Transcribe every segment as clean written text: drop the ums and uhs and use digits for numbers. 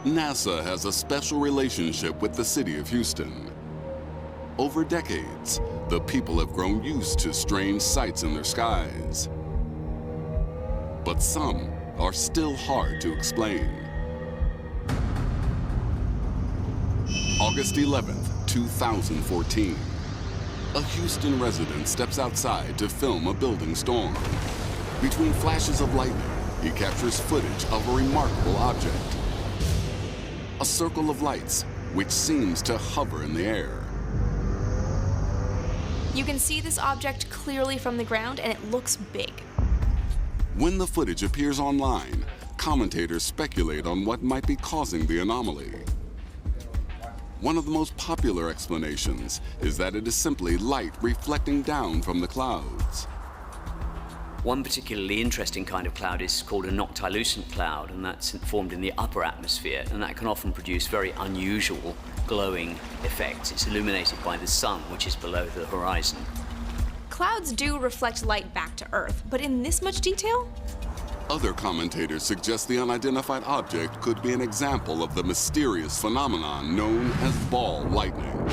NASA has a special relationship with the city of Houston. Over decades, the people have grown used to strange sights in their skies. But some are still hard to explain. August 11th, 2014. A Houston resident steps outside to film a building storm. Between flashes of lightning, he captures footage of a remarkable object. A circle of lights, which seems to hover in the air. You can see this object clearly from the ground, and it looks big. When the footage appears online, commentators speculate on what might be causing the anomaly. One of the most popular explanations is that it is simply light reflecting down from the clouds. One particularly interesting kind of cloud is called a noctilucent cloud, and that's formed in the upper atmosphere, and that can often produce very unusual glowing effects. It's illuminated by the sun, which is below the horizon. Clouds do reflect light back to Earth, but in this much detail? Other commentators suggest the unidentified object could be an example of the mysterious phenomenon known as ball lightning.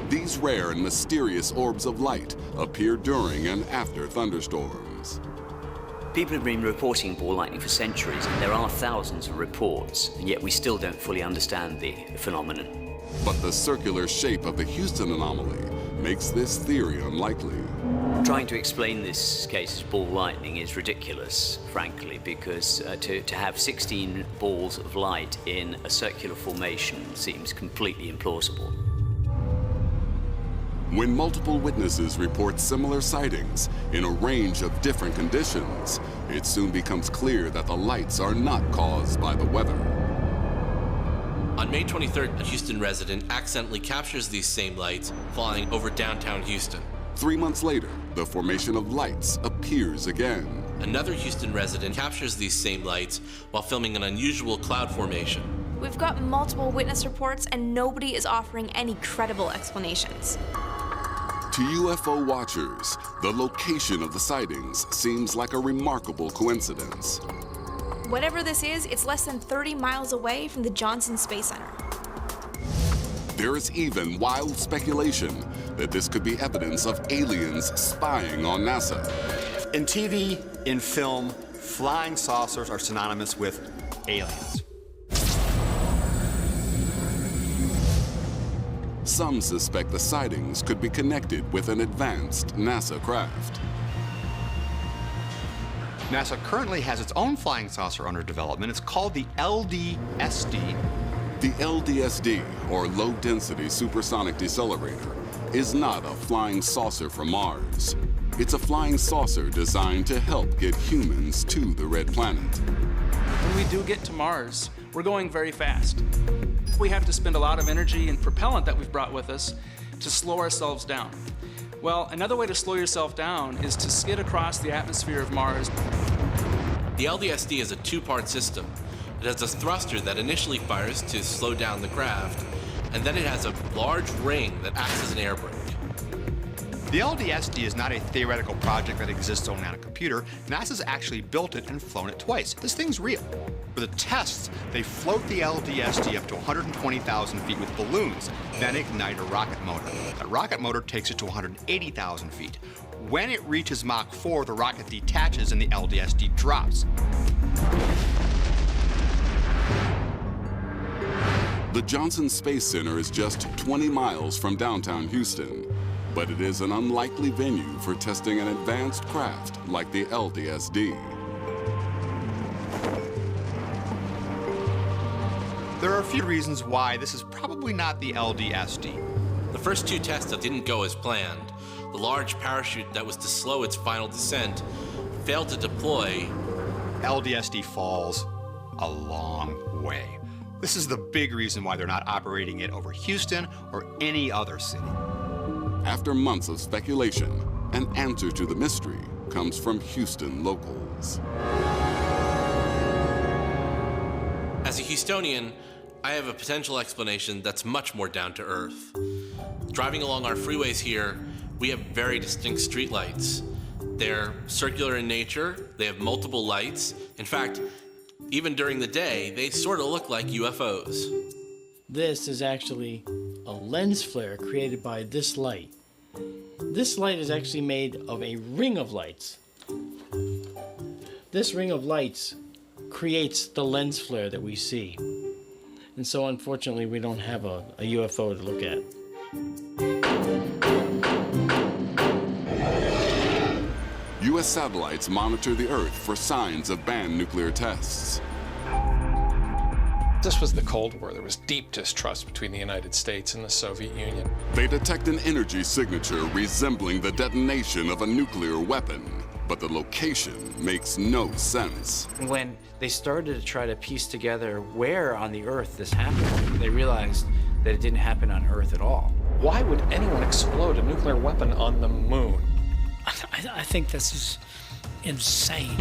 These rare and mysterious orbs of light appear during and after thunderstorms. People have been reporting ball lightning for centuries, and there are thousands of reports, and yet we still don't fully understand the phenomenon. But the circular shape of the Houston anomaly makes this theory unlikely. Trying to explain this case as ball lightning is ridiculous, frankly, because to have 16 balls of light in a circular formation seems completely implausible. When multiple witnesses report similar sightings in a range of different conditions, it soon becomes clear that the lights are not caused by the weather. On May 23rd, a Houston resident accidentally captures these same lights flying over downtown Houston. 3 months later, the formation of lights appears again. Another Houston resident captures these same lights while filming an unusual cloud formation. We've got multiple witness reports, and nobody is offering any credible explanations. To UFO watchers, the location of the sightings seems like a remarkable coincidence. Whatever this is, it's less than 30 miles away from the Johnson Space Center. There is even wild speculation that this could be evidence of aliens spying on NASA. In TV, in film, flying saucers are synonymous with aliens. Some suspect the sightings could be connected with an advanced NASA craft. NASA currently has its own flying saucer under development. It's called the LDSD. The LDSD, or Low Density Supersonic Decelerator, is not a flying saucer from Mars. It's a flying saucer designed to help get humans to the Red Planet. When we do get to Mars, we're going very fast. We have to spend a lot of energy and propellant that we've brought with us to slow ourselves down. Well, another way to slow yourself down is to skid across the atmosphere of Mars. The LDSD is a two-part system. It has a thruster that initially fires to slow down the craft, and then it has a large ring that acts as an air brake. The LDSD is not a theoretical project that exists only on a computer. NASA's actually built it and flown it twice. This thing's real. For the tests, they float the LDSD up to 120,000 feet with balloons, then ignite a rocket motor. That rocket motor takes it to 180,000 feet. When it reaches Mach 4, the rocket detaches and the LDSD drops. The Johnson Space Center is just 20 miles from downtown Houston, but it is an unlikely venue for testing an advanced craft like the LDSD. There are a few reasons why this is probably not the LDSD. The first two tests that didn't go as planned, the large parachute that was to slow its final descent, failed to deploy. LDSD falls a long way. This is the big reason why they're not operating it over Houston or any other city. After months of speculation, an answer to the mystery comes from Houston locals. As a Houstonian, I have a potential explanation that's much more down to earth. Driving along our freeways here, we have very distinct streetlights. They're circular in nature, they have multiple lights. In fact, Even during the day, they sort of look like UFOs. This is actually a lens flare created by this light. This light is actually made of a ring of lights. This ring of lights creates the lens flare that we see. And so unfortunately we don't have a UFO to look at. U.S. satellites monitor the Earth for signs of banned nuclear tests. This was the Cold War. There was deep distrust between the United States and the Soviet Union. They detect an energy signature resembling the detonation of a nuclear weapon, but the location makes no sense. When they started to try to piece together where on the Earth this happened, they realized that it didn't happen on Earth at all. Why would anyone explode a nuclear weapon on the moon? I think this is insane.